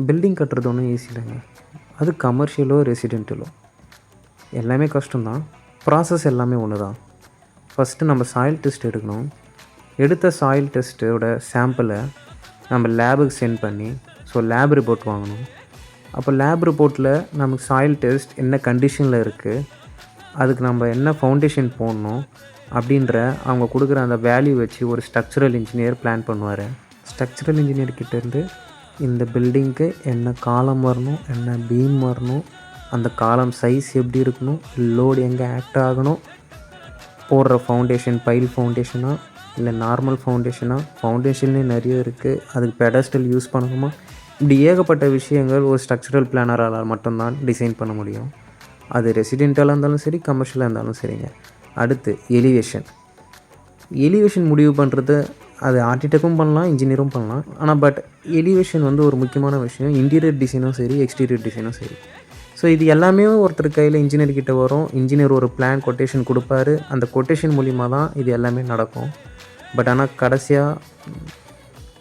Building கட்டுறது ஒன்றும் easy இல்லைங்க. அது கமர்ஷியலோ ரெசிடென்டலோ எல்லாமே கஷ்டம்தான். ப்ராசஸ் எல்லாமே ஒன்று தான். ஃபஸ்ட்டு நம்ம சாயில் டெஸ்ட் எடுக்கணும். எடுத்த சாயில் டெஸ்ட்டோட சாம்பிளை நம்ம லேபுக்கு சென்ட் பண்ணி லேப் ரிப்போர்ட் வாங்கணும். அப்போ லேப் ரிப்போர்ட்டில் நமக்கு சாயில் டெஸ்ட் என்ன கண்டிஷனில் இருக்குது, அதுக்கு நம்ம என்ன ஃபவுண்டேஷன் போடணும் அப்படின்ற அவங்க கொடுக்குற அந்த வேல்யூ வச்சு ஒரு ஸ்ட்ரக்சரல் இன்ஜினியர் பிளான் பண்ணுவார். ஸ்ட்ரக்சரல் இன்ஜினியர்கிட்டேருந்து இந்த பில்டிங்க்கு என்ன காலம் வரணும், என்ன பீம் வரணும், அந்த காலம் சைஸ் எப்படி இருக்கணும், லோடு எங்கே ஆக்ட் ஆகணும், போடுற ஃபவுண்டேஷன் பைல் ஃபவுண்டேஷனாக இல்லை நார்மல் ஃபவுண்டேஷனாக, ஃபவுண்டேஷன்லேயே நிறைய இருக்குது, அதுக்கு பெடஸ்டல் யூஸ் பண்ணணுமா, இப்படி ஏகப்பட்ட விஷயங்கள் ஒரு ஸ்ட்ரக்சரல் பிளானரால் மட்டும்தான் டிசைன் பண்ண முடியும். அது ரெசிடென்டலாக இருந்தாலும் சரி, கமர்ஷியலாக இருந்தாலும் சரிங்க. அடுத்து எலிவேஷன் முடிவு பண்ணுறது அது ஆர்கிடெக்டும் பண்ணலாம், இன்ஜினியரும் பண்ணலாம். ஆனால் எலிவேஷன் ஒரு முக்கியமான விஷயம். இன்டீரியர் டிசைனும் சரி, எக்ஸ்டீரியர் டிசைனும் சரி. இது எல்லாமே ஒருத்தர் கையில் இன்ஜினியர்கிட்ட வரும். இன்ஜினியர் ஒரு பிளான் கொட்டேஷன் கொடுப்பாரு. அந்த கொட்டேஷன் மூலிமா தான் இது எல்லாமே நடக்கும். ஆனால் கடைசியாக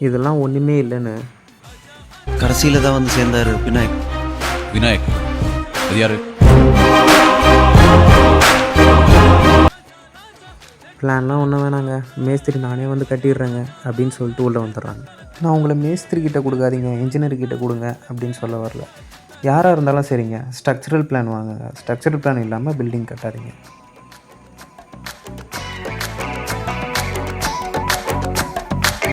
இதெல்லாம் ஒன்றுமே இல்லைன்னு கடைசியில் தான் சேர்ந்தார் விநாயக். அது யார்? பிளான்லாம் ஒன்றும் வேணாங்க, மேஸ்திரி நானே கட்டிடுறேங்க அப்படின்னு சொல்லிட்டு உள்ளே வந்துடுறாங்க. நான் உங்களை மேஸ்திரிக்கிட்ட கொடுக்காதீங்க, இன்ஜினியர்கிட்ட கொடுங்க அப்படின்னு சொல்ல வரல. யாராக இருந்தாலும் சரிங்க, ஸ்ட்ரக்சரல் பிளான் வாங்குங்க. ஸ்ட்ரக்சரல் பிளான் இல்லாமல் பில்டிங் கட்டாதீங்க.